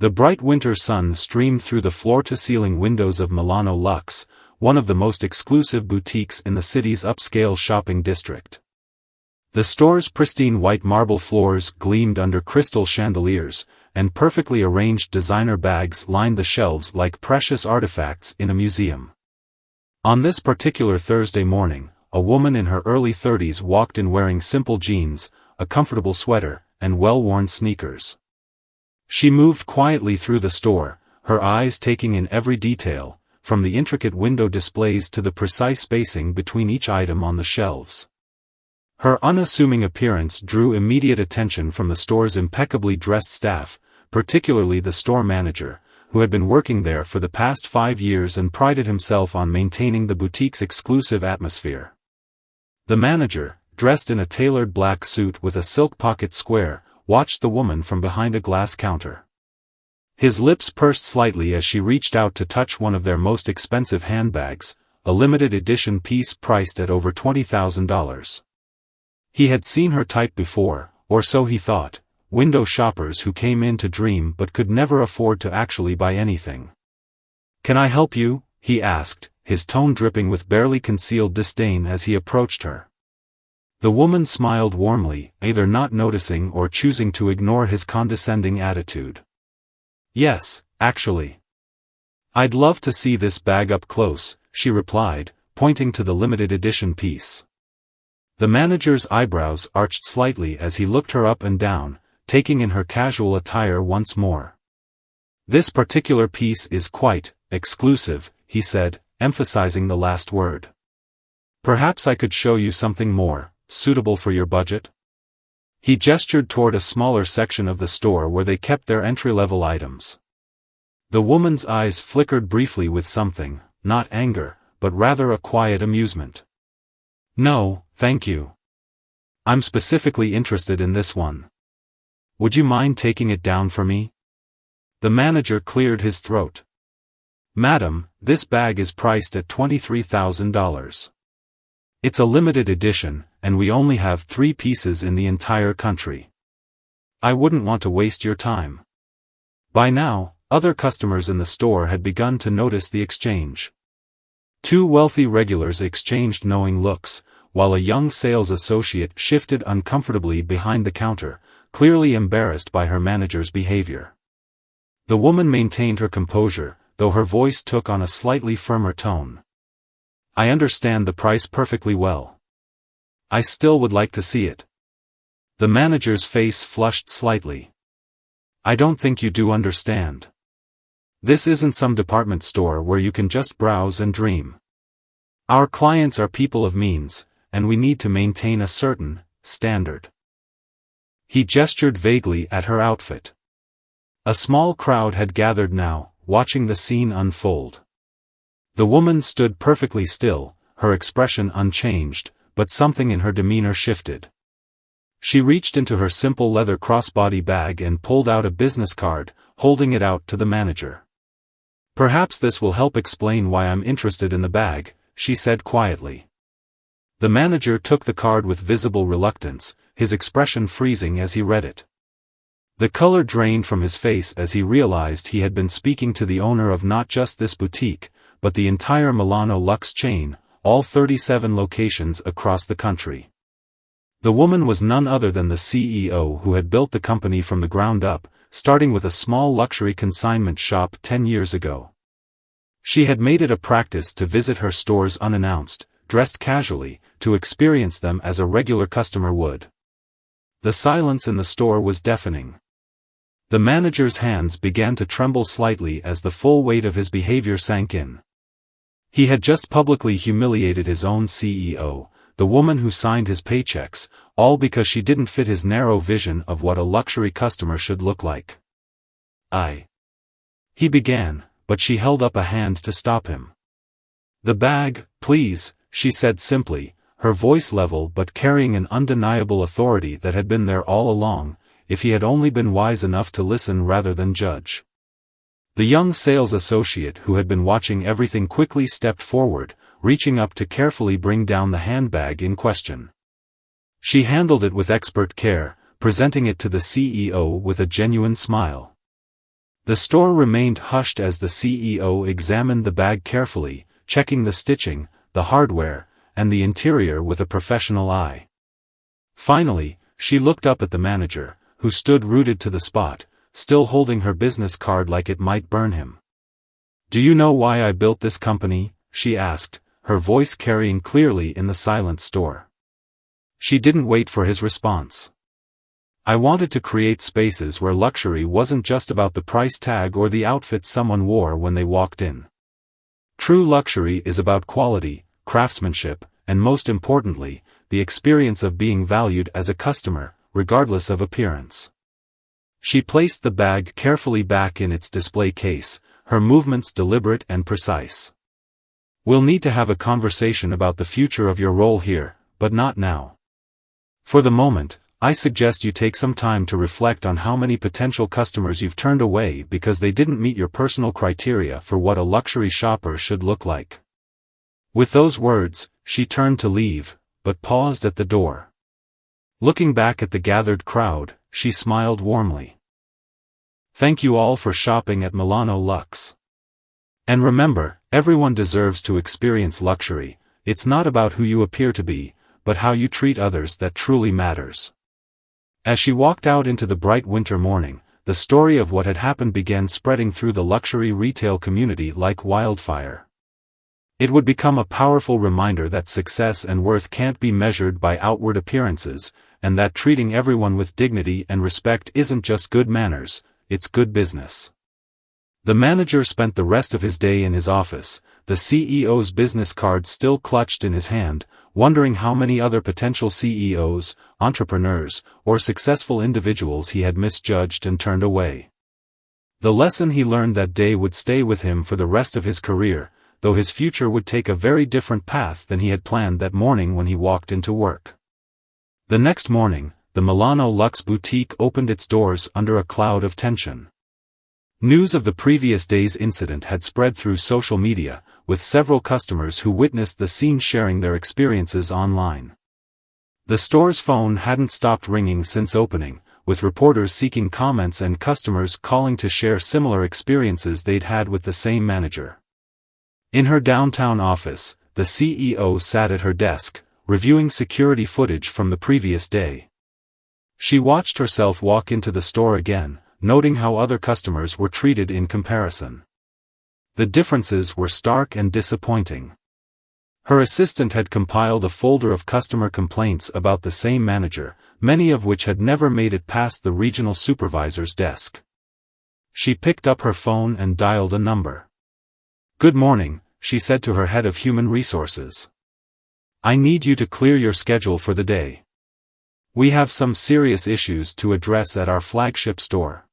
The bright winter sun streamed through the floor-to-ceiling windows of Milano Luxe, one of the most exclusive boutiques in the city's upscale shopping district. The store's pristine white marble floors gleamed under crystal chandeliers, and perfectly arranged designer bags lined the shelves like precious artifacts in a museum. On this particular Thursday morning, a woman in her early 30s walked in wearing simple jeans, a comfortable sweater, and well-worn sneakers. She moved quietly through the store, her eyes taking in every detail, from the intricate window displays to the precise spacing between each item on the shelves. Her unassuming appearance drew immediate attention from the store's impeccably dressed staff, particularly the store manager, who had been working there for the past 5 years and prided himself on maintaining the boutique's exclusive atmosphere. The manager, dressed in a tailored black suit with a silk pocket square, watched the woman from behind a glass counter. His lips pursed slightly as she reached out to touch one of their most expensive handbags, a limited edition piece priced at over $20,000. He had seen her type before, or so he thought, window shoppers who came in to dream but could never afford to actually buy anything. "Can I help you?" he asked, his tone dripping with barely concealed disdain as he approached her. The woman smiled warmly, either not noticing or choosing to ignore his condescending attitude. "Yes, actually. I'd love to see this bag up close," she replied, pointing to the limited edition piece. The manager's eyebrows arched slightly as he looked her up and down, taking in her casual attire once more. "This particular piece is quite exclusive," he said, emphasizing the last word. "Perhaps I could show you something more suitable for your budget?" He gestured toward a smaller section of the store where they kept their entry-level items. The woman's eyes flickered briefly with something, not anger, but rather a quiet amusement. "No, thank you. I'm specifically interested in this one. Would you mind taking it down for me?" The manager cleared his throat. "Madam, this bag is priced at $23,000. It's a limited edition, and we only have 3 pieces in the entire country. I wouldn't want to waste your time." By now, other customers in the store had begun to notice the exchange. 2 wealthy regulars exchanged knowing looks, while a young sales associate shifted uncomfortably behind the counter, clearly embarrassed by her manager's behavior. The woman maintained her composure, though her voice took on a slightly firmer tone. "I understand the price perfectly well. I still would like to see it." The manager's face flushed slightly. "I don't think you do understand. This isn't some department store where you can just browse and dream. Our clients are people of means, and we need to maintain a certain standard." He gestured vaguely at her outfit. A small crowd had gathered now, watching the scene unfold. The woman stood perfectly still, her expression unchanged, but something in her demeanor shifted. She reached into her simple leather crossbody bag and pulled out a business card, holding it out to the manager. "Perhaps this will help explain why I'm interested in the bag," she said quietly. The manager took the card with visible reluctance, his expression freezing as he read it. The color drained from his face as he realized he had been speaking to the owner of not just this boutique, but the entire Milano Luxe chain, all 37 locations across the country. The woman was none other than the CEO who had built the company from the ground up, starting with a small luxury consignment shop 10 years ago. She had made it a practice to visit her stores unannounced, dressed casually, to experience them as a regular customer would. The silence in the store was deafening. The manager's hands began to tremble slightly as the full weight of his behavior sank in. He had just publicly humiliated his own CEO, the woman who signed his paychecks, all because she didn't fit his narrow vision of what a luxury customer should look like. He began, but she held up a hand to stop him. "The bag, please," she said simply, her voice level but carrying an undeniable authority that had been there all along, if he had only been wise enough to listen rather than judge. The young sales associate who had been watching everything quickly stepped forward, reaching up to carefully bring down the handbag in question. She handled it with expert care, presenting it to the CEO with a genuine smile. The store remained hushed as the CEO examined the bag carefully, checking the stitching, the hardware, and the interior with a professional eye. Finally, she looked up at the manager, who stood rooted to the spot, still holding her business card like it might burn him. "Do you know why I built this company?" she asked, her voice carrying clearly in the silent store. She didn't wait for his response. "I wanted to create spaces where luxury wasn't just about the price tag or the outfit someone wore when they walked in. True luxury is about quality, craftsmanship, and most importantly, the experience of being valued as a customer, regardless of appearance." She placed the bag carefully back in its display case, her movements deliberate and precise. "We'll need to have a conversation about the future of your role here, but not now. For the moment, I suggest you take some time to reflect on how many potential customers you've turned away because they didn't meet your personal criteria for what a luxury shopper should look like." With those words, she turned to leave, but paused at the door. Looking back at the gathered crowd, she smiled warmly. "Thank you all for shopping at Milano Luxe. And remember, everyone deserves to experience luxury. It's not about who you appear to be, but how you treat others that truly matters." As she walked out into the bright winter morning, the story of what had happened began spreading through the luxury retail community like wildfire. It would become a powerful reminder that success and worth can't be measured by outward appearances, and that treating everyone with dignity and respect isn't just good manners, it's good business. The manager spent the rest of his day in his office, the CEO's business card still clutched in his hand, wondering how many other potential CEOs, entrepreneurs, or successful individuals he had misjudged and turned away. The lesson he learned that day would stay with him for the rest of his career, though his future would take a very different path than he had planned that morning when he walked into work. The next morning, the Milano Luxe boutique opened its doors under a cloud of tension. News of the previous day's incident had spread through social media, with several customers who witnessed the scene sharing their experiences online. The store's phone hadn't stopped ringing since opening, with reporters seeking comments and customers calling to share similar experiences they'd had with the same manager. In her downtown office, the CEO sat at her desk, reviewing security footage from the previous day. She watched herself walk into the store again, noting how other customers were treated in comparison. The differences were stark and disappointing. Her assistant had compiled a folder of customer complaints about the same manager, many of which had never made it past the regional supervisor's desk. She picked up her phone and dialed a number. "Good morning," she said to her head of human resources. "I need you to clear your schedule for the day. We have some serious issues to address at our flagship store."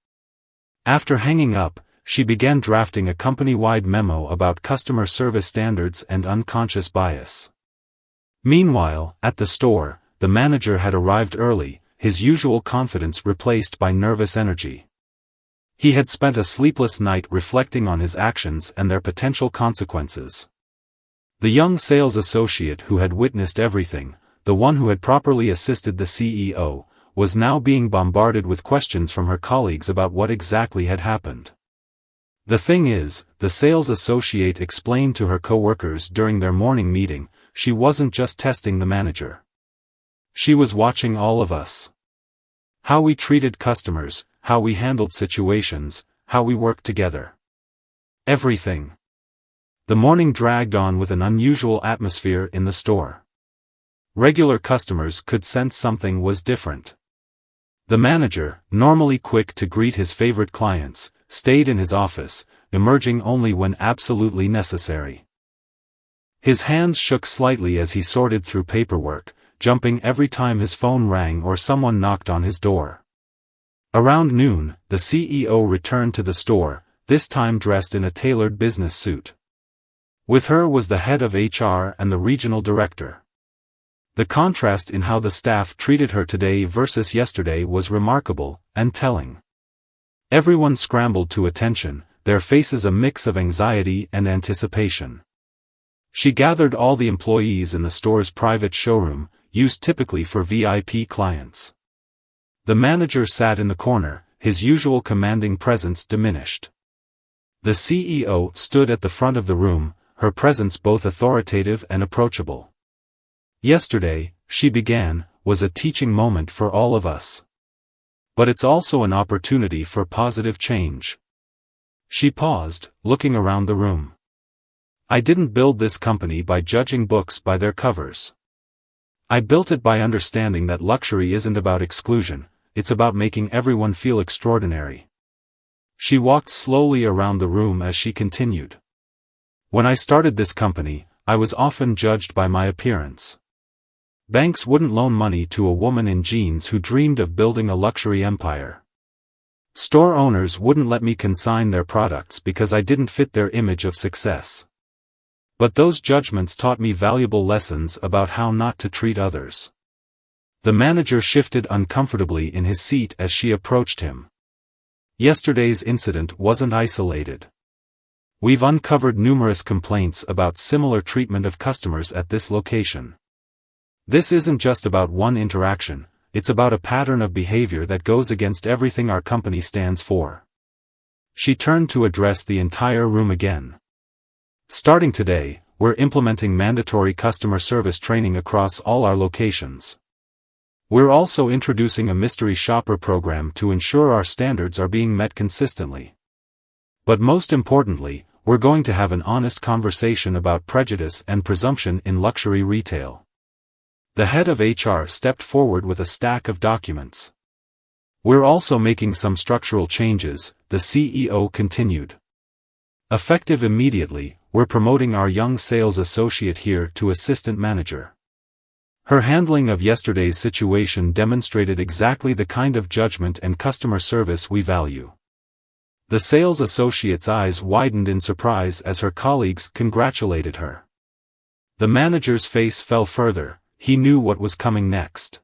After hanging up, she began drafting a company-wide memo about customer service standards and unconscious bias. Meanwhile, at the store, the manager had arrived early, his usual confidence replaced by nervous energy. He had spent a sleepless night reflecting on his actions and their potential consequences. The young sales associate who had witnessed everything, the one who had properly assisted the CEO, was now being bombarded with questions from her colleagues about what exactly had happened. "The thing is," the sales associate explained to her coworkers during their morning meeting, "she wasn't just testing the manager. She was watching all of us. How we treated customers, how we handled situations, how we worked together. Everything." The morning dragged on with an unusual atmosphere in the store. Regular customers could sense something was different. The manager, normally quick to greet his favorite clients, stayed in his office, emerging only when absolutely necessary. His hands shook slightly as he sorted through paperwork, jumping every time his phone rang or someone knocked on his door. Around noon, the CEO returned to the store, this time dressed in a tailored business suit. With her was the head of HR and the regional director. The contrast in how the staff treated her today versus yesterday was remarkable and telling. Everyone scrambled to attention, their faces a mix of anxiety and anticipation. She gathered all the employees in the store's private showroom, used typically for VIP clients. The manager sat in the corner, his usual commanding presence diminished. The CEO stood at the front of the room, her presence both authoritative and approachable. "Yesterday," she began, "was a teaching moment for all of us. But it's also an opportunity for positive change." She paused, looking around the room. "I didn't build this company by judging books by their covers. I built it by understanding that luxury isn't about exclusion, it's about making everyone feel extraordinary." She walked slowly around the room as she continued. "When I started this company, I was often judged by my appearance. Banks wouldn't loan money to a woman in jeans who dreamed of building a luxury empire. Store owners wouldn't let me consign their products because I didn't fit their image of success. But those judgments taught me valuable lessons about how not to treat others." The manager shifted uncomfortably in his seat as she approached him. "Yesterday's incident wasn't isolated. We've uncovered numerous complaints about similar treatment of customers at this location. This isn't just about one interaction, it's about a pattern of behavior that goes against everything our company stands for." She turned to address the entire room again. "Starting today, we're implementing mandatory customer service training across all our locations. We're also introducing a mystery shopper program to ensure our standards are being met consistently. But most importantly, we're going to have an honest conversation about prejudice and presumption in luxury retail." The head of HR stepped forward with a stack of documents. "We're also making some structural changes," the CEO continued. "Effective immediately, we're promoting our young sales associate here to assistant manager. Her handling of yesterday's situation demonstrated exactly the kind of judgment and customer service we value." The sales associate's eyes widened in surprise as her colleagues congratulated her. The manager's face fell further. He knew what was coming next.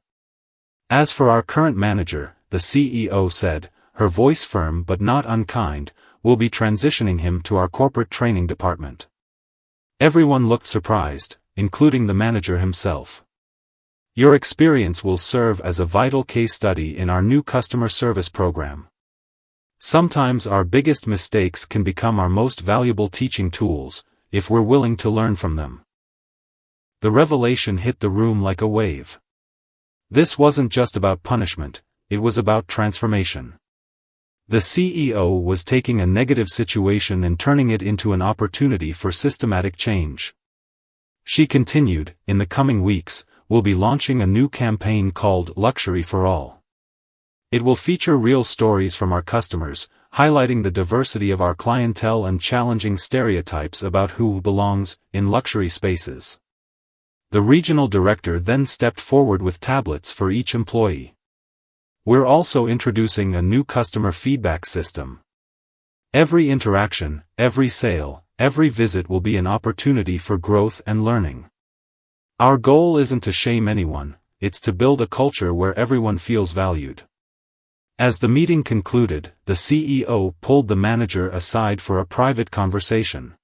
"As for our current manager," the CEO said, her voice firm but not unkind, "we'll be transitioning him to our corporate training department." Everyone looked surprised, including the manager himself. "Your experience will serve as a vital case study in our new customer service program. Sometimes our biggest mistakes can become our most valuable teaching tools, if we're willing to learn from them." The revelation hit the room like a wave. This wasn't just about punishment, it was about transformation. The CEO was taking a negative situation and turning it into an opportunity for systematic change. She continued, "In the coming weeks, we'll be launching a new campaign called Luxury for All. It will feature real stories from our customers, highlighting the diversity of our clientele and challenging stereotypes about who belongs in luxury spaces." The regional director then stepped forward with tablets for each employee. "We're also introducing a new customer feedback system. Every interaction, every sale, every visit will be an opportunity for growth and learning. Our goal isn't to shame anyone, it's to build a culture where everyone feels valued." As the meeting concluded, the CEO pulled the manager aside for a private conversation.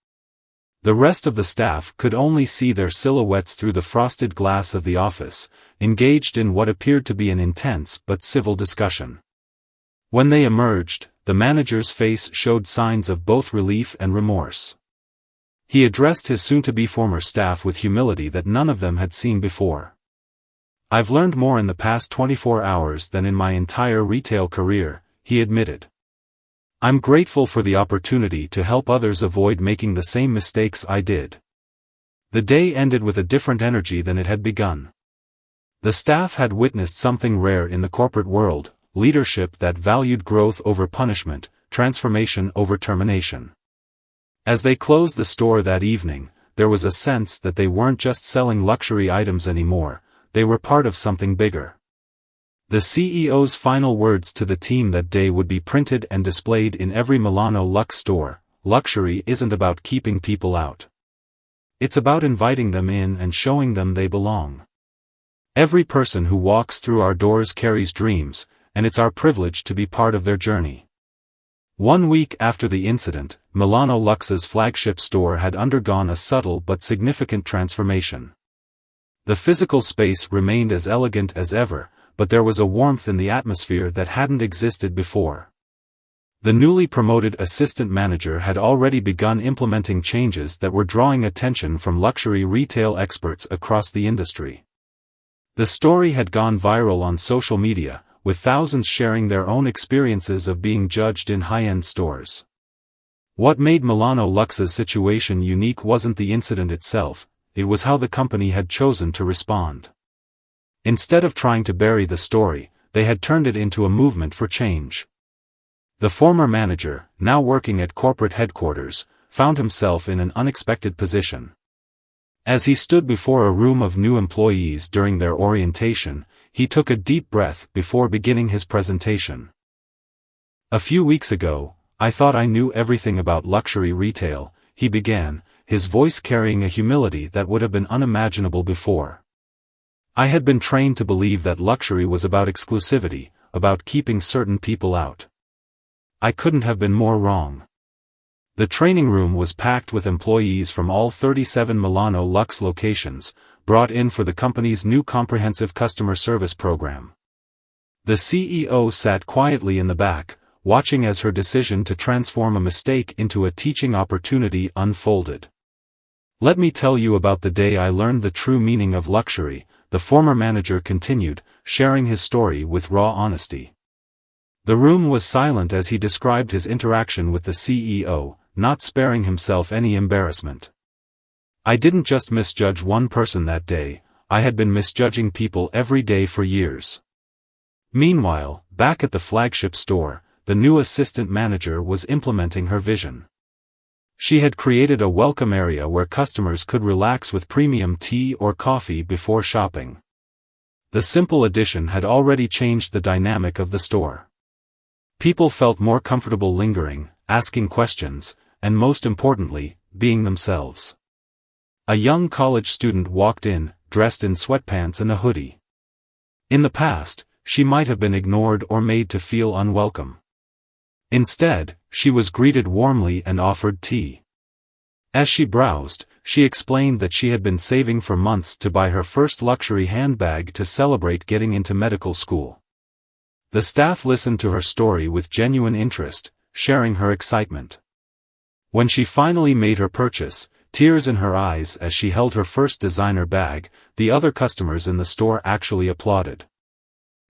The rest of the staff could only see their silhouettes through the frosted glass of the office, engaged in what appeared to be an intense but civil discussion. When they emerged, the manager's face showed signs of both relief and remorse. He addressed his soon-to-be former staff with humility that none of them had seen before. "I've learned more in the past 24 hours than in my entire retail career," he admitted. "I'm grateful for the opportunity to help others avoid making the same mistakes I did." The day ended with a different energy than it had begun. The staff had witnessed something rare in the corporate world, leadership that valued growth over punishment, transformation over termination. As they closed the store that evening, there was a sense that they weren't just selling luxury items anymore, they were part of something bigger. The CEO's final words to the team that day would be printed and displayed in every Milano Luxe store: "Luxury isn't about keeping people out. It's about inviting them in and showing them they belong. Every person who walks through our doors carries dreams, and it's our privilege to be part of their journey." 1 week after the incident, Milano Luxe's flagship store had undergone a subtle but significant transformation. The physical space remained as elegant as ever, but there was a warmth in the atmosphere that hadn't existed before. The newly promoted assistant manager had already begun implementing changes that were drawing attention from luxury retail experts across the industry. The story had gone viral on social media, with thousands sharing their own experiences of being judged in high-end stores. What made Milano Lux's situation unique wasn't the incident itself, it was how the company had chosen to respond. Instead of trying to bury the story, they had turned it into a movement for change. The former manager, now working at corporate headquarters, found himself in an unexpected position. As he stood before a room of new employees during their orientation, he took a deep breath before beginning his presentation. "A few weeks ago, I thought I knew everything about luxury retail," he began, his voice carrying a humility that would have been unimaginable before. "I had been trained to believe that luxury was about exclusivity, about keeping certain people out. I couldn't have been more wrong." The training room was packed with employees from all 37 Milano Lux locations, brought in for the company's new comprehensive customer service program. The CEO sat quietly in the back, watching as her decision to transform a mistake into a teaching opportunity unfolded. "Let me tell you about the day I learned the true meaning of luxury," the former manager continued, sharing his story with raw honesty. The room was silent as he described his interaction with the CEO, not sparing himself any embarrassment. "I didn't just misjudge one person that day, I had been misjudging people every day for years." Meanwhile, back at the flagship store, the new assistant manager was implementing her vision. She had created a welcome area where customers could relax with premium tea or coffee before shopping. The simple addition had already changed the dynamic of the store. People felt more comfortable lingering, asking questions, and most importantly, being themselves. A young college student walked in, dressed in sweatpants and a hoodie. In the past, she might have been ignored or made to feel unwelcome. Instead, she was greeted warmly and offered tea. As she browsed, she explained that she had been saving for months to buy her first luxury handbag to celebrate getting into medical school. The staff listened to her story with genuine interest, sharing her excitement. When she finally made her purchase, tears in her eyes as she held her first designer bag, the other customers in the store actually applauded.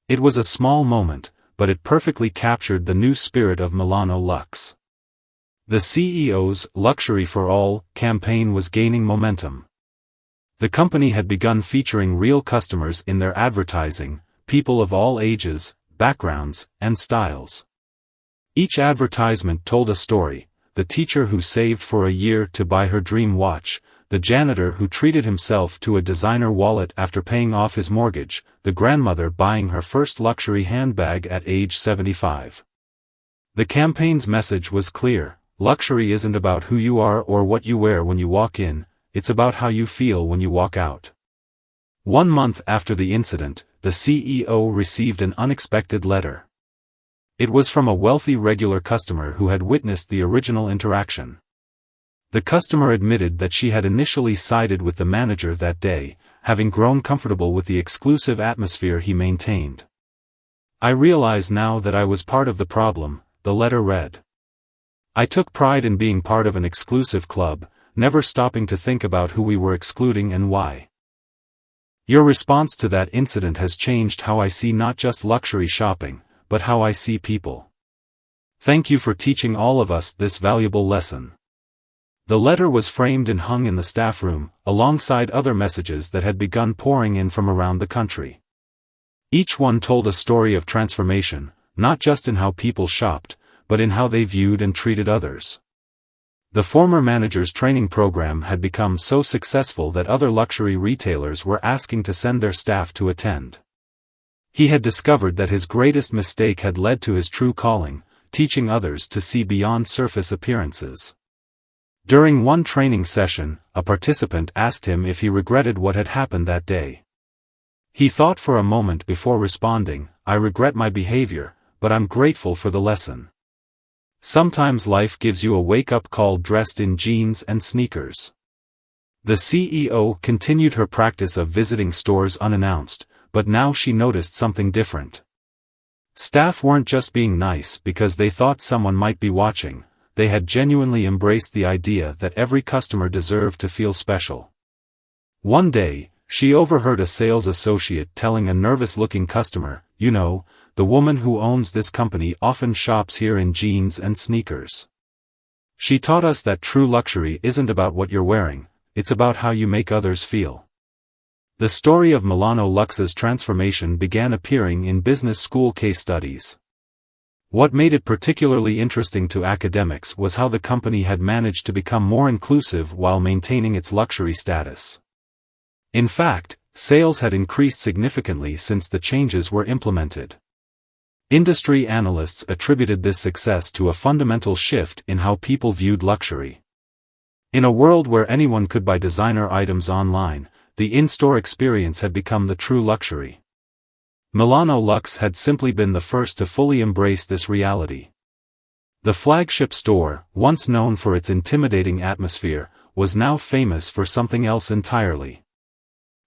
It was a small moment, but it perfectly captured the new spirit of Milano Lux. The CEO's "Luxury for All" campaign was gaining momentum. The company had begun featuring real customers in their advertising, people of all ages, backgrounds, and styles. Each advertisement told a story: the teacher who saved for a year to buy her dream watch, the janitor who treated himself to a designer wallet after paying off his mortgage, the grandmother buying her first luxury handbag at age 75. The campaign's message was clear: luxury isn't about who you are or what you wear when you walk in, it's about how you feel when you walk out. 1 month after the incident, the CEO received an unexpected letter. It was from a wealthy regular customer who had witnessed the original interaction. The customer admitted that she had initially sided with the manager that day, having grown comfortable with the exclusive atmosphere he maintained. "I realize now that I was part of the problem," the letter read. "I took pride in being part of an exclusive club, never stopping to think about who we were excluding and why. Your response to that incident has changed how I see not just luxury shopping, but how I see people. Thank you for teaching all of us this valuable lesson." The letter was framed and hung in the staff room, alongside other messages that had begun pouring in from around the country. Each one told a story of transformation, not just in how people shopped, but in how they viewed and treated others. The former manager's training program had become so successful that other luxury retailers were asking to send their staff to attend. He had discovered that his greatest mistake had led to his true calling, teaching others to see beyond surface appearances. During one training session, a participant asked him if he regretted what had happened that day. He thought for a moment before responding, "I regret my behavior, but I'm grateful for the lesson." Sometimes life gives you a wake-up call dressed in jeans and sneakers. The CEO continued her practice of visiting stores unannounced, but now she noticed something different. Staff weren't just being nice because they thought someone might be watching, they had genuinely embraced the idea that every customer deserved to feel special. One day, she overheard a sales associate telling a nervous-looking customer, "You know, the woman who owns this company often shops here in jeans and sneakers. She taught us that true luxury isn't about what you're wearing, it's about how you make others feel." The story of Milano Lux's transformation began appearing in business school case studies. What made it particularly interesting to academics was how the company had managed to become more inclusive while maintaining its luxury status. In fact, sales had increased significantly since the changes were implemented. Industry analysts attributed this success to a fundamental shift in how people viewed luxury. In a world where anyone could buy designer items online, the in-store experience had become the true luxury. Milano Lux had simply been the first to fully embrace this reality. The flagship store, once known for its intimidating atmosphere, was now famous for something else entirely.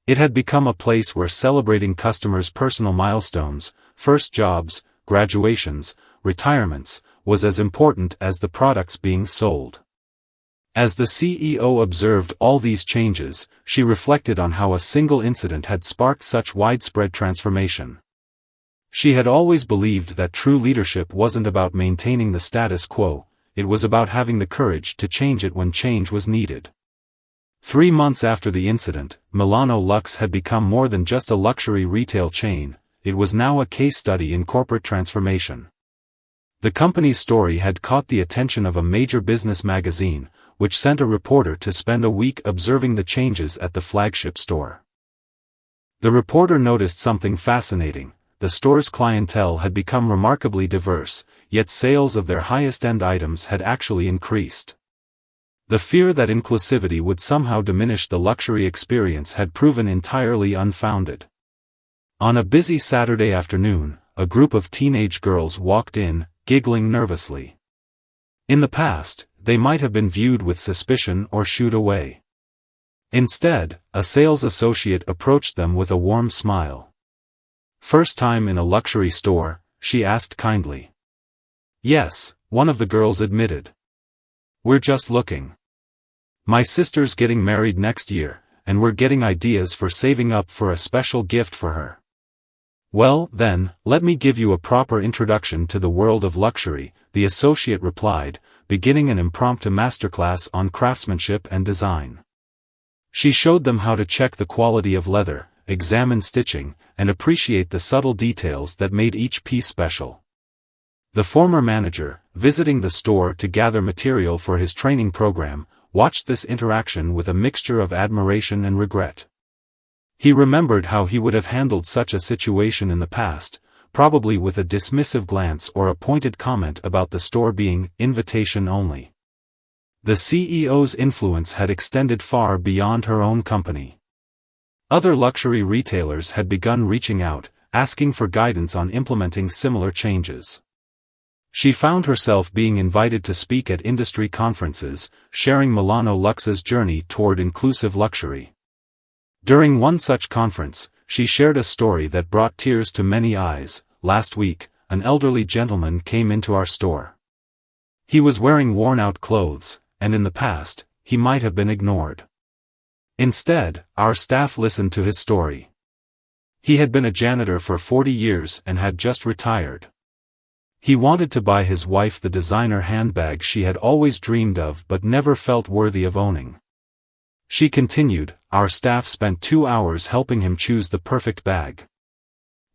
It had become a place where celebrating customers' personal milestones, first jobs, graduations, retirements, was as important as the products being sold. As the CEO observed all these changes, she reflected on how a single incident had sparked such widespread transformation. She had always believed that true leadership wasn't about maintaining the status quo, it was about having the courage to change it when change was needed. 3 months after the incident, Milano Lux had become more than just a luxury retail chain, it was now a case study in corporate transformation. The company's story had caught the attention of a major business magazine, which sent a reporter to spend a week observing the changes at the flagship store. The reporter noticed something fascinating: the store's clientele had become remarkably diverse, yet sales of their highest-end items had actually increased. The fear that inclusivity would somehow diminish the luxury experience had proven entirely unfounded. On a busy Saturday afternoon, a group of teenage girls walked in, giggling nervously. In the past, they might have been viewed with suspicion or shooed away. Instead, a sales associate approached them with a warm smile. "First time in a luxury store?" she asked kindly. "Yes," one of the girls admitted. "We're just looking. My sister's getting married next year, and we're getting ideas for saving up for a special gift for her." "Well, then, let me give you a proper introduction to the world of luxury," the associate replied, beginning an impromptu masterclass on craftsmanship and design. She showed them how to check the quality of leather, examine stitching, and appreciate the subtle details that made each piece special. The former manager, visiting the store to gather material for his training program, watched this interaction with a mixture of admiration and regret. He remembered how he would have handled such a situation in the past, probably with a dismissive glance or a pointed comment about the store being invitation only. The CEO's influence had extended far beyond her own company. Other luxury retailers had begun reaching out, asking for guidance on implementing similar changes. She found herself being invited to speak at industry conferences, sharing Milano Lux's journey toward inclusive luxury. During one such conference, she shared a story that brought tears to many eyes. "Last week, an elderly gentleman came into our store. He was wearing worn-out clothes, and in the past, he might have been ignored. Instead, our staff listened to his story. He had been a janitor for 40 years and had just retired. He wanted to buy his wife the designer handbag she had always dreamed of but never felt worthy of owning. She continued, "Our staff spent 2 hours helping him choose the perfect bag.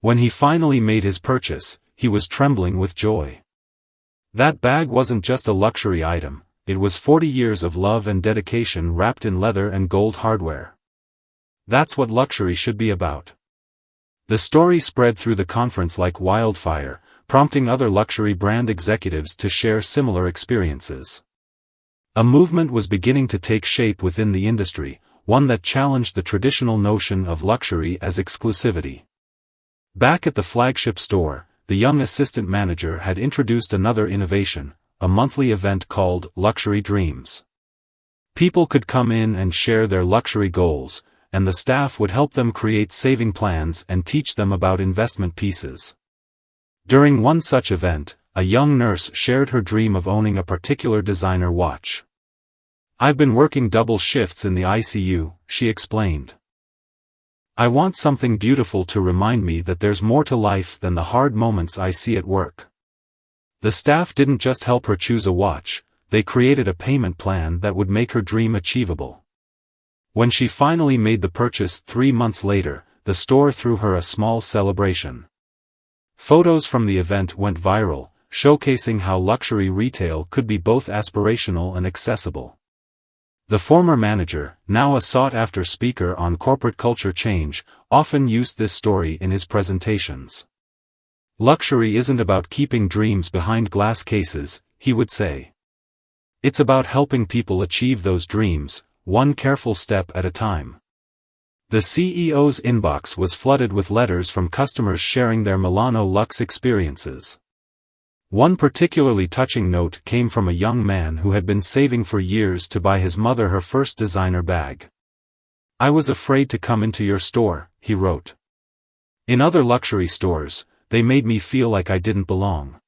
When he finally made his purchase, he was trembling with joy. That bag wasn't just a luxury item, it was 40 years of love and dedication wrapped in leather and gold hardware. That's what luxury should be about." The story spread through the conference like wildfire, prompting other luxury brand executives to share similar experiences. A movement was beginning to take shape within the industry, one that challenged the traditional notion of luxury as exclusivity. Back at the flagship store, the young assistant manager had introduced another innovation, a monthly event called Luxury Dreams. People could come in and share their luxury goals, and the staff would help them create saving plans and teach them about investment pieces. During one such event, a young nurse shared her dream of owning a particular designer watch. "I've been working double shifts in the ICU," she explained. "I want something beautiful to remind me that there's more to life than the hard moments I see at work." The staff didn't just help her choose a watch, they created a payment plan that would make her dream achievable. When she finally made the purchase 3 months later, the store threw her a small celebration. Photos from the event went viral, showcasing how luxury retail could be both aspirational and accessible. The former manager, now a sought-after speaker on corporate culture change, often used this story in his presentations. "Luxury isn't about keeping dreams behind glass cases," he would say. "It's about helping people achieve those dreams, one careful step at a time." The CEO's inbox was flooded with letters from customers sharing their Milano Luxe experiences. One particularly touching note came from a young man who had been saving for years to buy his mother her first designer bag. "I was afraid to come into your store," he wrote. "In other luxury stores, they made me feel like I didn't belong.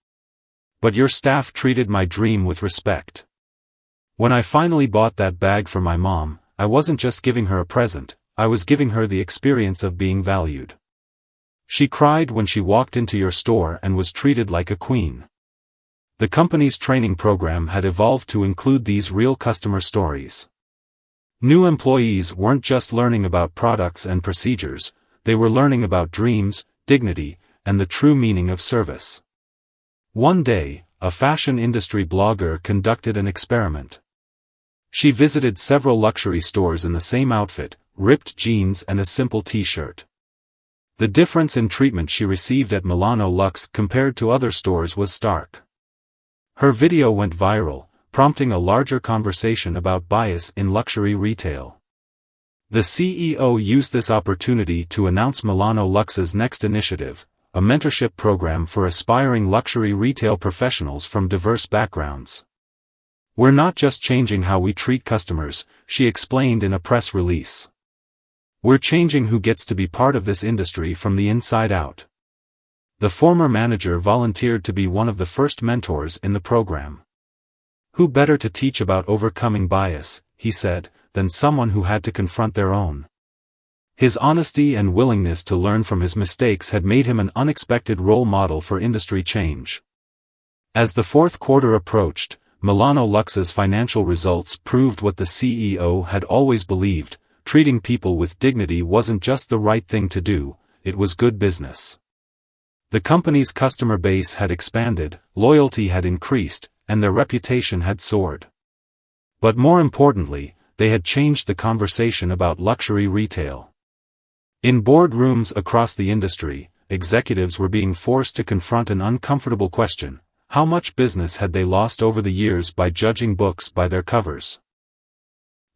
But your staff treated my dream with respect. When I finally bought that bag for my mom, I wasn't just giving her a present, I was giving her the experience of being valued. She cried when she walked into your store and was treated like a queen." The company's training program had evolved to include these real customer stories. New employees weren't just learning about products and procedures, they were learning about dreams, dignity, and the true meaning of service. One day, a fashion industry blogger conducted an experiment. She visited several luxury stores in the same outfit, ripped jeans and a simple t-shirt. The difference in treatment she received at Milano Luxe compared to other stores was stark. Her video went viral, prompting a larger conversation about bias in luxury retail. The CEO used this opportunity to announce Milano Luxe's next initiative, a mentorship program for aspiring luxury retail professionals from diverse backgrounds. "We're not just changing how we treat customers," she explained in a press release. "We're changing who gets to be part of this industry from the inside out." The former manager volunteered to be one of the first mentors in the program. "Who better to teach about overcoming bias," he said, "than someone who had to confront their own?" His honesty and willingness to learn from his mistakes had made him an unexpected role model for industry change. As the fourth quarter approached, Milano Luxe's financial results proved what the CEO had always believed: treating people with dignity wasn't just the right thing to do, it was good business. The company's customer base had expanded, loyalty had increased, and their reputation had soared. But more importantly, they had changed the conversation about luxury retail. In boardrooms across the industry, executives were being forced to confront an uncomfortable question: how much business had they lost over the years by judging books by their covers?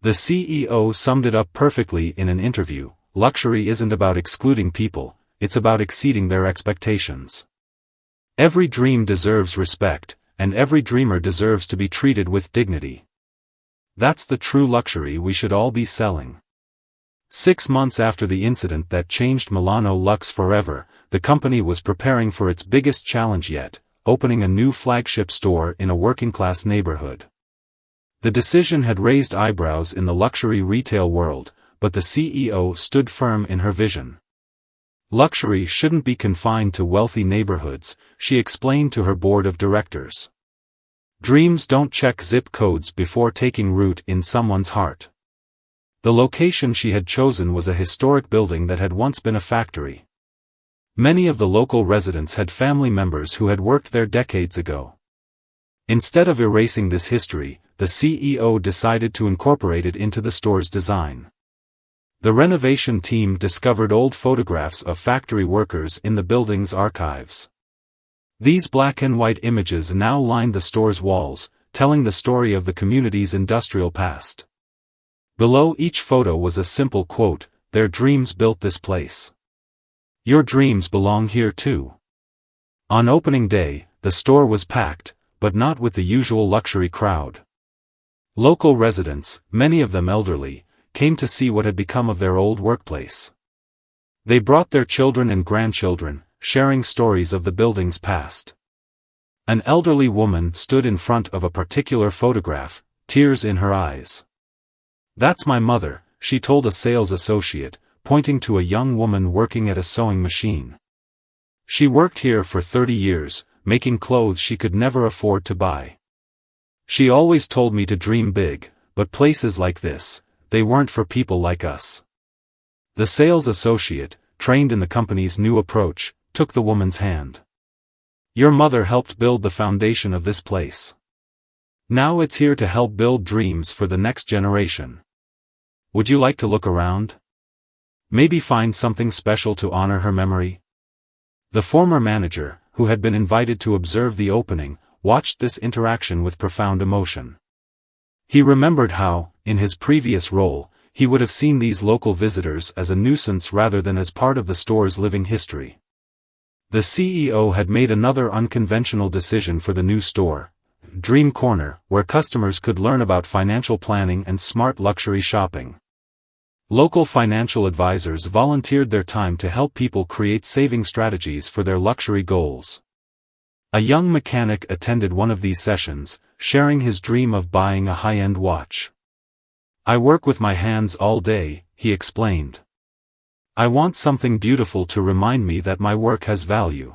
The CEO summed it up perfectly in an interview: "Luxury isn't about excluding people, it's about exceeding their expectations. Every dream deserves respect, and every dreamer deserves to be treated with dignity. That's the true luxury we should all be selling." 6 months after the incident that changed Milano Luxe forever, the company was preparing for its biggest challenge yet: opening a new flagship store in a working-class neighborhood. The decision had raised eyebrows in the luxury retail world, but the CEO stood firm in her vision. "Luxury shouldn't be confined to wealthy neighborhoods," she explained to her board of directors. "Dreams don't check zip codes before taking root in someone's heart." The location she had chosen was a historic building that had once been a factory. Many of the local residents had family members who had worked there decades ago. Instead of erasing this history, the CEO decided to incorporate it into the store's design. The renovation team discovered old photographs of factory workers in the building's archives. These black and white images now lined the store's walls, telling the story of the community's industrial past. Below each photo was a simple quote: "Their dreams built this place. Your dreams belong here too." On opening day, the store was packed, but not with the usual luxury crowd. Local residents, many of them elderly, came to see what had become of their old workplace. They brought their children and grandchildren, sharing stories of the building's past. An elderly woman stood in front of a particular photograph, tears in her eyes. "That's my mother," she told a sales associate, pointing to a young woman working at a sewing machine. "She worked here for 30 years, making clothes she could never afford to buy. She always told me to dream big, but places like this, they weren't for people like us." The sales associate, trained in the company's new approach, took the woman's hand. "Your mother helped build the foundation of this place. Now it's here to help build dreams for the next generation. Would you like to look around? Maybe find something special to honor her memory?" The former manager, who had been invited to observe the opening, watched this interaction with profound emotion. He remembered how, in his previous role, he would have seen these local visitors as a nuisance rather than as part of the store's living history. The CEO had made another unconventional decision for the new store, Dream Corner, where customers could learn about financial planning and smart luxury shopping. Local financial advisors volunteered their time to help people create saving strategies for their luxury goals. A young mechanic attended one of these sessions, sharing his dream of buying a high-end watch. "I work with my hands all day," he explained. "I want something beautiful to remind me that my work has value."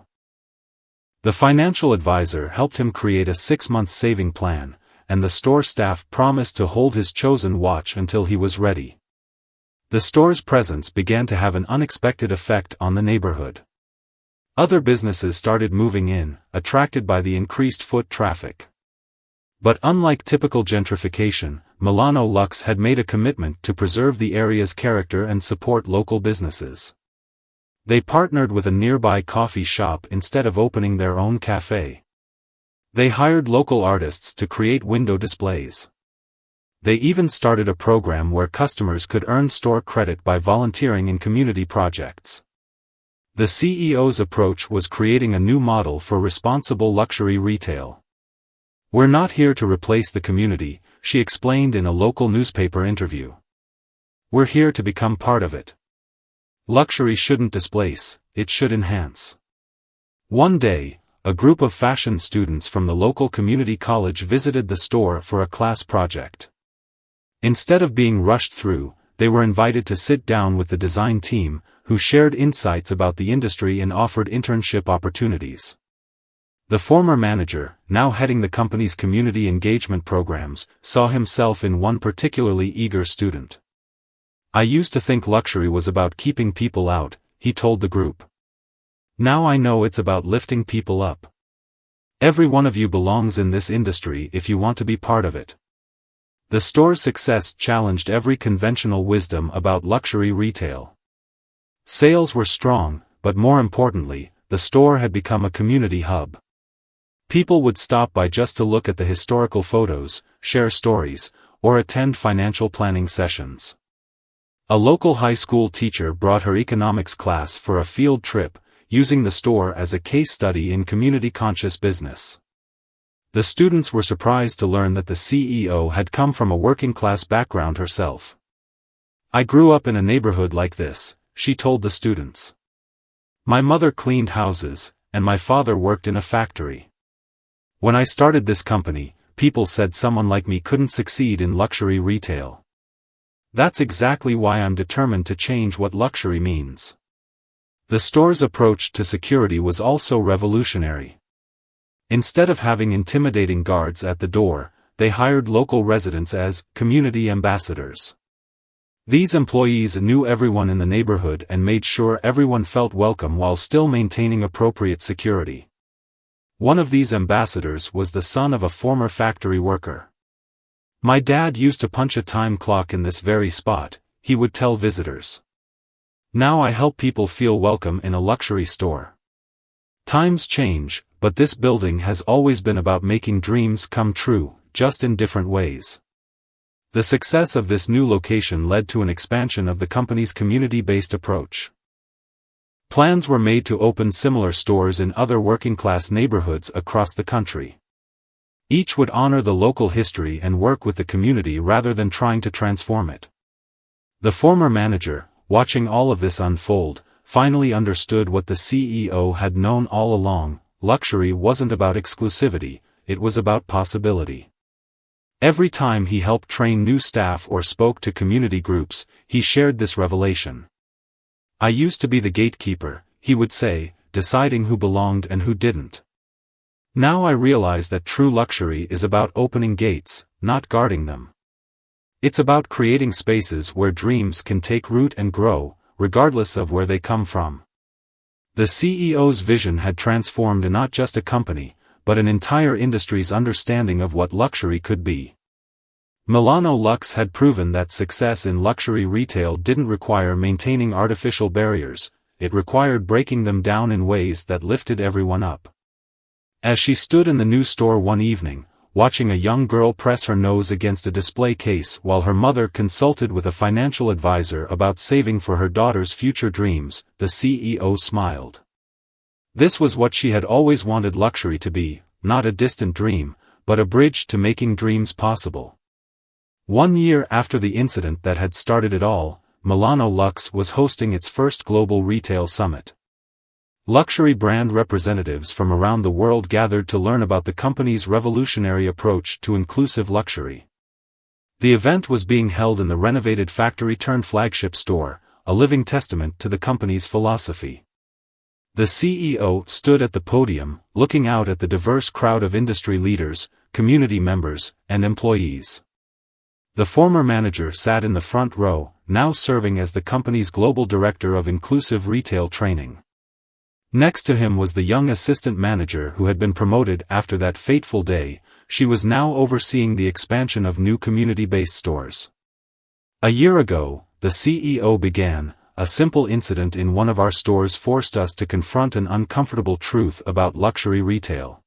The financial advisor helped him create a 6-month saving plan, and the store staff promised to hold his chosen watch until he was ready. The store's presence began to have an unexpected effect on the neighborhood. Other businesses started moving in, attracted by the increased foot traffic. But unlike typical gentrification, Milano Lux had made a commitment to preserve the area's character and support local businesses. They partnered with a nearby coffee shop instead of opening their own cafe. They hired local artists to create window displays. They even started a program where customers could earn store credit by volunteering in community projects. The CEO's approach was creating a new model for responsible luxury retail. "We're not here to replace the community," she explained in a local newspaper interview. "We're here to become part of it. Luxury shouldn't displace, it should enhance." One day, a group of fashion students from the local community college visited the store for a class project. Instead of being rushed through, they were invited to sit down with the design team, who shared insights about the industry and offered internship opportunities. The former manager, now heading the company's community engagement programs, saw himself in one particularly eager student. "I used to think luxury was about keeping people out," he told the group. "Now I know it's about lifting people up. Every one of you belongs in this industry if you want to be part of it." The store's success challenged every conventional wisdom about luxury retail. Sales were strong, but more importantly, the store had become a community hub. People would stop by just to look at the historical photos, share stories, or attend financial planning sessions. A local high school teacher brought her economics class for a field trip, using the store as a case study in community-conscious business. The students were surprised to learn that the CEO had come from a working-class background herself. "I grew up in a neighborhood like this," she told the students. "My mother cleaned houses, and my father worked in a factory. When I started this company, people said someone like me couldn't succeed in luxury retail. That's exactly why I'm determined to change what luxury means." The store's approach to security was also revolutionary. Instead of having intimidating guards at the door, they hired local residents as community ambassadors. These employees knew everyone in the neighborhood and made sure everyone felt welcome while still maintaining appropriate security. One of these ambassadors was the son of a former factory worker. "My dad used to punch a time clock in this very spot," he would tell visitors. "Now I help people feel welcome in a luxury store." Times change, but this building has always been about making dreams come true, just in different ways. The success of this new location led to an expansion of the company's community-based approach. Plans were made to open similar stores in other working-class neighborhoods across the country. Each would honor the local history and work with the community rather than trying to transform it. The former manager, watching all of this unfold, finally understood what the CEO had known all along: luxury wasn't about exclusivity, it was about possibility. Every time he helped train new staff or spoke to community groups, he shared this revelation. "I used to be the gatekeeper," he would say, deciding who belonged and who didn't. "Now I realize that true luxury is about opening gates, not guarding them. It's about creating spaces where dreams can take root and grow, regardless of where they come from." The CEO's vision had transformed not just a company, but an entire industry's understanding of what luxury could be. Milano Lux had proven that success in luxury retail didn't require maintaining artificial barriers, it required breaking them down in ways that lifted everyone up. As she stood in the new store one evening, watching a young girl press her nose against a display case while her mother consulted with a financial advisor about saving for her daughter's future dreams, the CEO smiled. This was what she had always wanted luxury to be, not a distant dream, but a bridge to making dreams possible. 1 year after the incident that had started it all, Milano Lux was hosting its first global retail summit. Luxury brand representatives from around the world gathered to learn about the company's revolutionary approach to inclusive luxury. The event was being held in the renovated factory-turned-flagship store, a living testament to the company's philosophy. The CEO stood at the podium, looking out at the diverse crowd of industry leaders, community members, and employees. The former manager sat in the front row, now serving as the company's global director of inclusive retail training. Next to him was the young assistant manager who had been promoted after that fateful day. She was now overseeing the expansion of new community-based stores. "A year ago," the CEO began, "a simple incident in one of our stores forced us to confront an uncomfortable truth about luxury retail.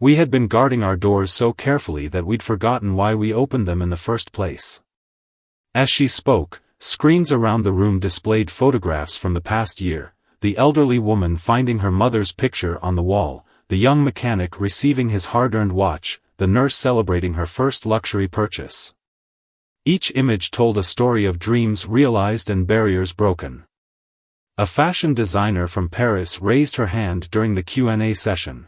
We had been guarding our doors so carefully that we'd forgotten why we opened them in the first place." As she spoke, screens around the room displayed photographs from the past year: the elderly woman finding her mother's picture on the wall, the young mechanic receiving his hard-earned watch, the nurse celebrating her first luxury purchase. Each image told a story of dreams realized and barriers broken. A fashion designer from Paris raised her hand during the Q&A session.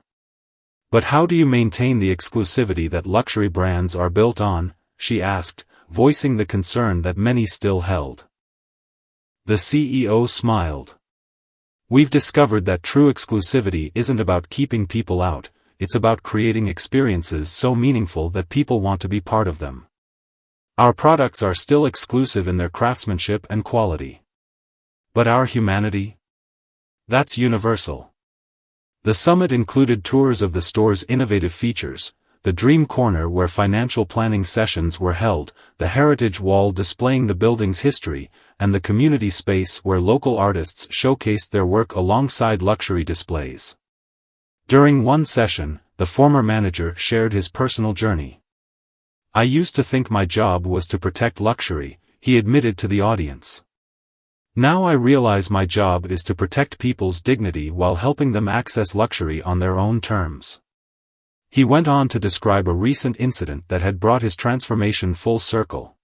"But how do you maintain the exclusivity that luxury brands are built on?" she asked, voicing the concern that many still held. The CEO smiled. "We've discovered that true exclusivity isn't about keeping people out, it's about creating experiences so meaningful that people want to be part of them. Our products are still exclusive in their craftsmanship and quality. But our humanity? That's universal." The summit included tours of the store's innovative features: the Dream Corner where financial planning sessions were held, the Heritage Wall displaying the building's history, and the community space where local artists showcased their work alongside luxury displays. During one session, the former manager shared his personal journey. "I used to think my job was to protect luxury," he admitted to the audience. "Now I realize my job is to protect people's dignity while helping them access luxury on their own terms." He went on to describe a recent incident that had brought his transformation full circle.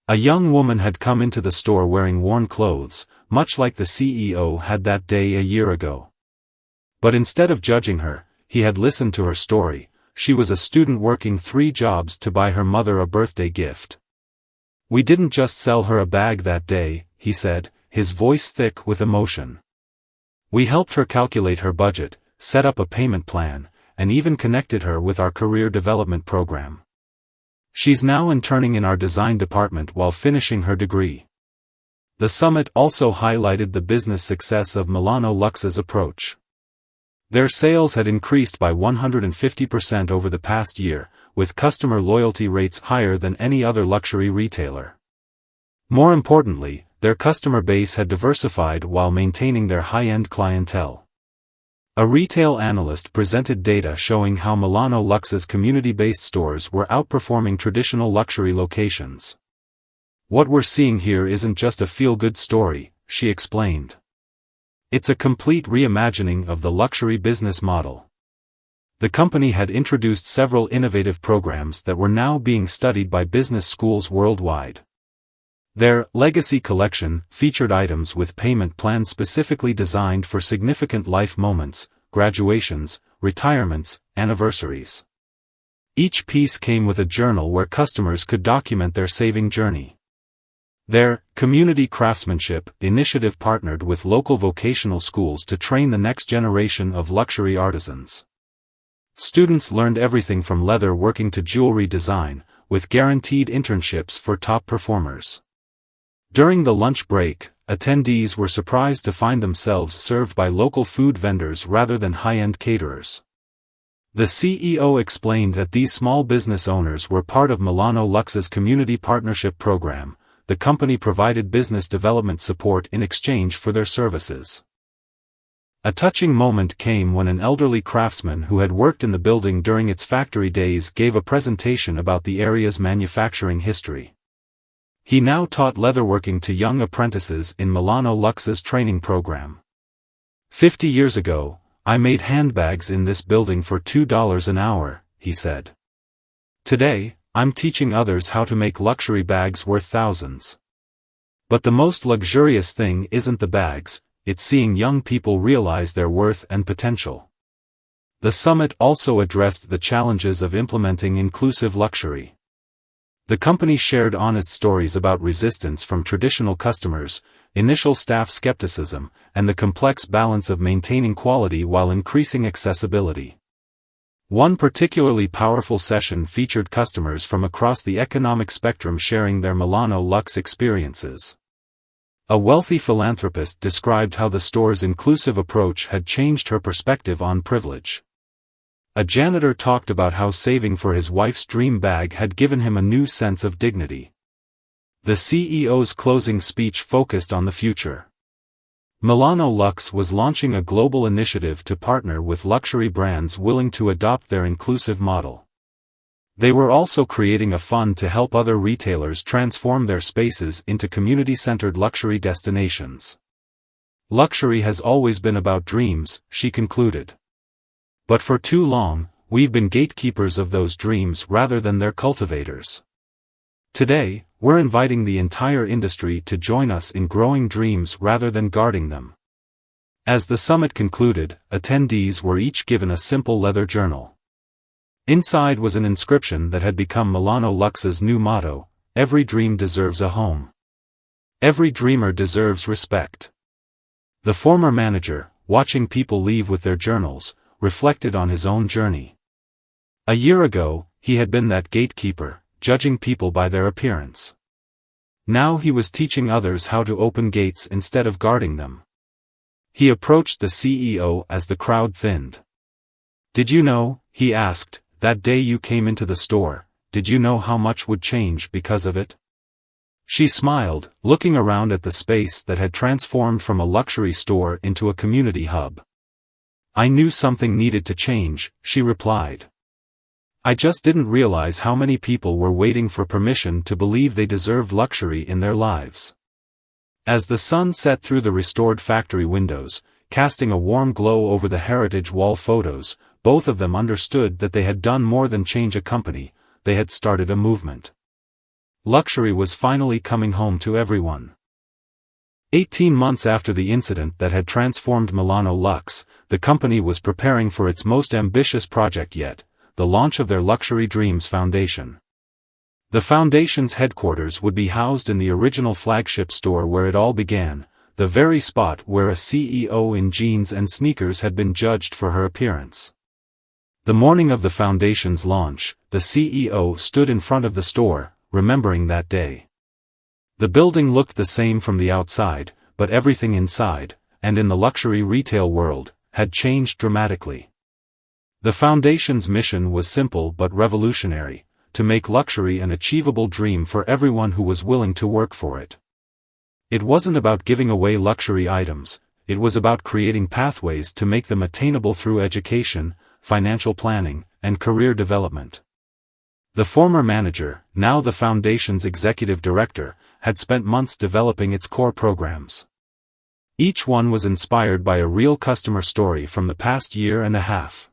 A young woman had come into the store wearing worn clothes, much like the CEO had that day a year ago. But instead of judging her, he had listened to her story. She was a student working 3 jobs to buy her mother a birthday gift. "We didn't just sell her a bag that day," he said, his voice thick with emotion. "We helped her calculate her budget, set up a payment plan, and even connected her with our career development program. She's now interning in our design department while finishing her degree." The summit also highlighted the business success of Milano Lux's approach. Their sales had increased by 150% over the past year, with customer loyalty rates higher than any other luxury retailer. More importantly, their customer base had diversified while maintaining their high-end clientele. A retail analyst presented data showing how Milano Lux's community-based stores were outperforming traditional luxury locations. "What we're seeing here isn't just a feel-good story," she explained. "It's a complete reimagining of the luxury business model." The company had introduced several innovative programs that were now being studied by business schools worldwide. Their Legacy collection featured items with payment plans specifically designed for significant life moments, graduations, retirements, anniversaries. Each piece came with a journal where customers could document their saving journey. Their Community Craftsmanship initiative partnered with local vocational schools to train the next generation of luxury artisans. Students learned everything from leather working to jewelry design, with guaranteed internships for top performers. During the lunch break, attendees were surprised to find themselves served by local food vendors rather than high-end caterers. The CEO explained that these small business owners were part of Milano Lux's community partnership program. The company provided business development support in exchange for their services. A touching moment came when an elderly craftsman who had worked in the building during its factory days gave a presentation about the area's manufacturing history. He now taught leatherworking to young apprentices in Milano Lux's training program. 50 years ago, I made handbags in this building for $2 an hour, he said. Today, I'm teaching others how to make luxury bags worth thousands. But the most luxurious thing isn't the bags, it's seeing young people realize their worth and potential. The summit also addressed the challenges of implementing inclusive luxury. The company shared honest stories about resistance from traditional customers, initial staff skepticism, and the complex balance of maintaining quality while increasing accessibility. One particularly powerful session featured customers from across the economic spectrum sharing their Milano Lux experiences. A wealthy philanthropist described how the store's inclusive approach had changed her perspective on privilege. A janitor talked about how saving for his wife's dream bag had given him a new sense of dignity. The CEO's closing speech focused on the future. Milano Lux was launching a global initiative to partner with luxury brands willing to adopt their inclusive model. They were also creating a fund to help other retailers transform their spaces into community-centered luxury destinations. Luxury has always been about dreams, she concluded. But for too long, we've been gatekeepers of those dreams rather than their cultivators. Today, we're inviting the entire industry to join us in growing dreams rather than guarding them. As the summit concluded, attendees were each given a simple leather journal. Inside was an inscription that had become Milano Lux's new motto: every dream deserves a home. Every dreamer deserves respect. The former manager, watching people leave with their journals, reflected on his own journey. A year ago, he had been that gatekeeper, judging people by their appearance. Now he was teaching others how to open gates instead of guarding them. He approached the CEO as the crowd thinned. "Did you know," he asked, "that day you came into the store, did you know how much would change because of it?" She smiled, looking around at the space that had transformed from a luxury store into a community hub. "I knew something needed to change," she replied. "I just didn't realize how many people were waiting for permission to believe they deserved luxury in their lives." As the sun set through the restored factory windows, casting a warm glow over the heritage wall photos, both of them understood that they had done more than change a company, they had started a movement. Luxury was finally coming home to everyone. 18 months after the incident that had transformed Milano Lux, the company was preparing for its most ambitious project yet, the launch of their Luxury Dreams Foundation. The foundation's headquarters would be housed in the original flagship store where it all began, the very spot where a CEO in jeans and sneakers had been judged for her appearance. The morning of the foundation's launch, the CEO stood in front of the store, remembering that day. The building looked the same from the outside, but everything inside, and in the luxury retail world, had changed dramatically. The foundation's mission was simple but revolutionary: to make luxury an achievable dream for everyone who was willing to work for it. It wasn't about giving away luxury items, it was about creating pathways to make them attainable through education, financial planning, and career development. The former manager, now the foundation's executive director, had spent months developing its core programs. Each one was inspired by a real customer story from the past year and a half.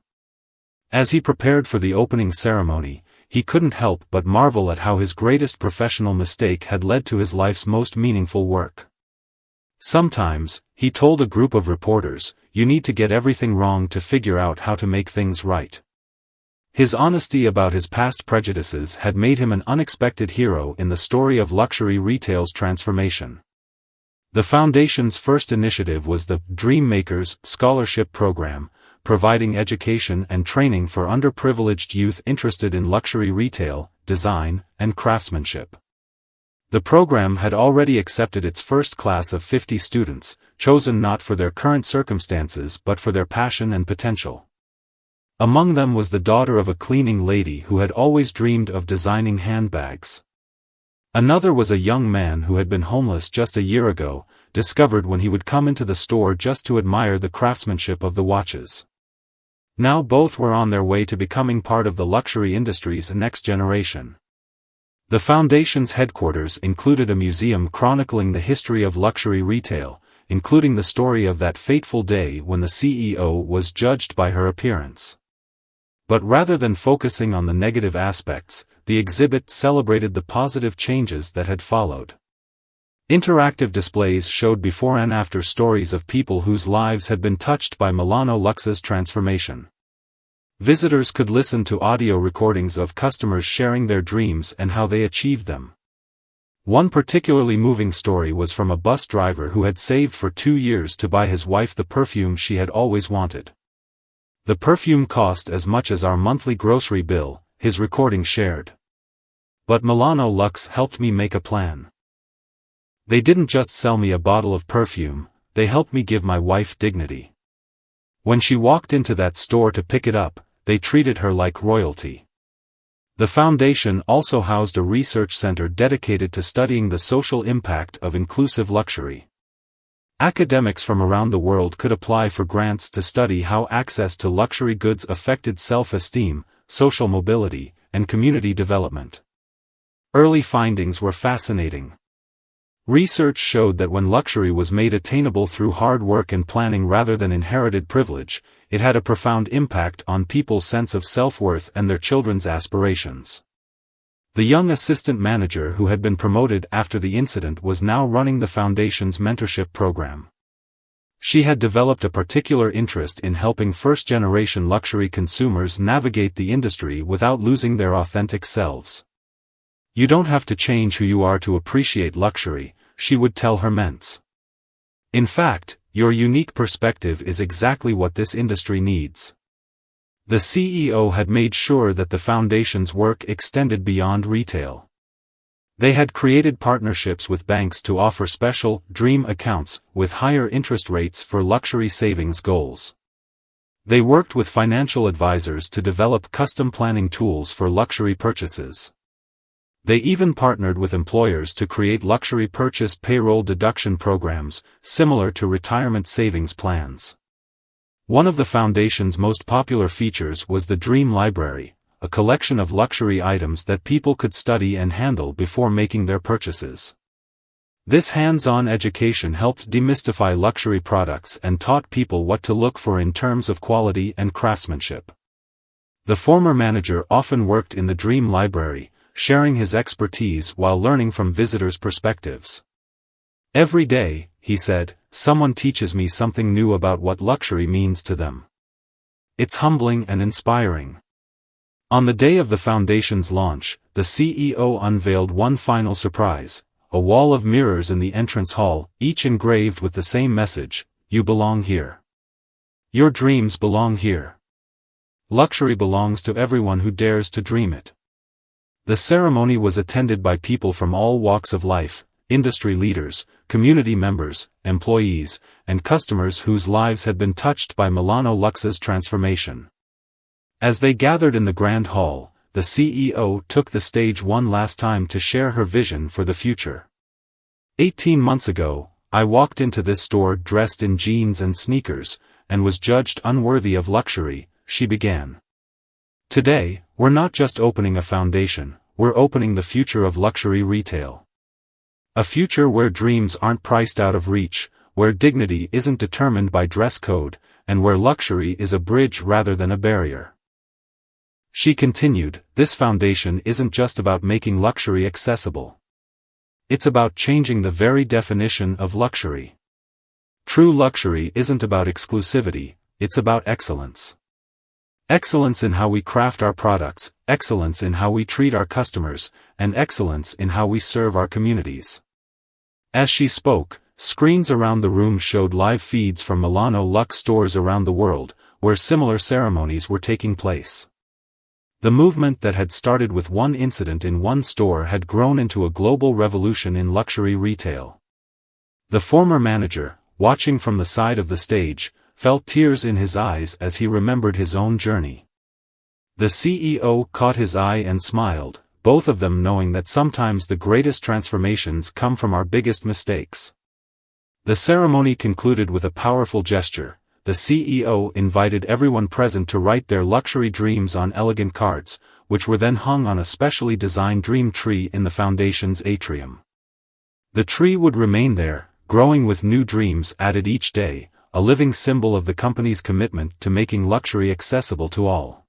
As he prepared for the opening ceremony, he couldn't help but marvel at how his greatest professional mistake had led to his life's most meaningful work. Sometimes, he told a group of reporters, you need to get everything wrong to figure out how to make things right. His honesty about his past prejudices had made him an unexpected hero in the story of luxury retail's transformation. The Foundation's first initiative was the Dream Makers Scholarship Program, providing education and training for underprivileged youth interested in luxury retail, design, and craftsmanship. The program had already accepted its first class of 50 students, chosen not for their current circumstances but for their passion and potential. Among them was the daughter of a cleaning lady who had always dreamed of designing handbags. Another was a young man who had been homeless just a year ago, discovered when he would come into the store just to admire the craftsmanship of the watches. Now both were on their way to becoming part of the luxury industry's next generation. The Foundation's headquarters included a museum chronicling the history of luxury retail, including the story of that fateful day when the CEO was judged by her appearance. But rather than focusing on the negative aspects, the exhibit celebrated the positive changes that had followed. Interactive displays showed before and after stories of people whose lives had been touched by Milano Lux's transformation. Visitors could listen to audio recordings of customers sharing their dreams and how they achieved them. One particularly moving story was from a bus driver who had saved for 2 years to buy his wife the perfume she had always wanted. The perfume cost as much as our monthly grocery bill, his recording shared. But Milano Lux helped me make a plan. They didn't just sell me a bottle of perfume, they helped me give my wife dignity. When she walked into that store to pick it up, they treated her like royalty. The Foundation also housed a research center dedicated to studying the social impact of inclusive luxury. Academics from around the world could apply for grants to study how access to luxury goods affected self-esteem, social mobility, and community development. Early findings were fascinating. Research showed that when luxury was made attainable through hard work and planning rather than inherited privilege, it had a profound impact on people's sense of self-worth and their children's aspirations. The young assistant manager who had been promoted after the incident was now running the Foundation's mentorship program. She had developed a particular interest in helping first-generation luxury consumers navigate the industry without losing their authentic selves. You don't have to change who you are to appreciate luxury, she would tell her mentor. In fact, your unique perspective is exactly what this industry needs. The CEO had made sure that the Foundation's work extended beyond retail. They had created partnerships with banks to offer special dream accounts with higher interest rates for luxury savings goals. They worked with financial advisors to develop custom planning tools for luxury purchases. They even partnered with employers to create luxury purchase payroll deduction programs, similar to retirement savings plans. One of the Foundation's most popular features was the Dream Library, a collection of luxury items that people could study and handle before making their purchases. This hands-on education helped demystify luxury products and taught people what to look for in terms of quality and craftsmanship. The former manager often worked in the Dream Library, sharing his expertise while learning from visitors' perspectives. Every day, he said, someone teaches me something new about what luxury means to them. It's humbling and inspiring. On the day of the Foundation's launch, the CEO unveiled one final surprise, a wall of mirrors in the entrance hall, each engraved with the same message, you belong here. Your dreams belong here. Luxury belongs to everyone who dares to dream it. The ceremony was attended by people from all walks of life, industry leaders, community members, employees, and customers whose lives had been touched by Milano Lux's transformation. As they gathered in the grand hall, the CEO took the stage one last time to share her vision for the future. 18 months ago, I walked into this store dressed in jeans and sneakers, and was judged unworthy of luxury, she began. Today, we're not just opening a foundation, we're opening the future of luxury retail. A future where dreams aren't priced out of reach, where dignity isn't determined by dress code, and where luxury is a bridge rather than a barrier. She continued, "This foundation isn't just about making luxury accessible. It's about changing the very definition of luxury. True luxury isn't about exclusivity, it's about excellence. Excellence in how we craft our products, excellence in how we treat our customers, and excellence in how we serve our communities." As she spoke, screens around the room showed live feeds from Milano Lux stores around the world, where similar ceremonies were taking place. The movement that had started with one incident in one store had grown into a global revolution in luxury retail. The former manager, watching from the side of the stage, felt tears in his eyes as he remembered his own journey. The CEO caught his eye and smiled, both of them knowing that sometimes the greatest transformations come from our biggest mistakes. The ceremony concluded with a powerful gesture. The CEO invited everyone present to write their luxury dreams on elegant cards, which were then hung on a specially designed dream tree in the foundation's atrium. The tree would remain there, growing with new dreams added each day, a living symbol of the company's commitment to making luxury accessible to all.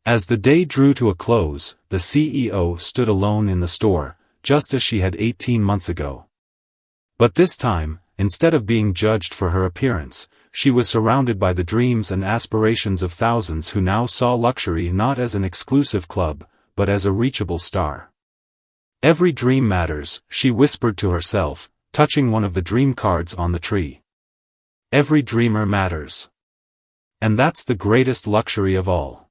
As the day drew to a close, the CEO stood alone in the store, just as she had 18 months ago. But this time, instead of being judged for her appearance, she was surrounded by the dreams and aspirations of thousands who now saw luxury not as an exclusive club, but as a reachable star. "Every dream matters," she whispered to herself, touching one of the dream cards on the tree. "Every dreamer matters. And that's the greatest luxury of all."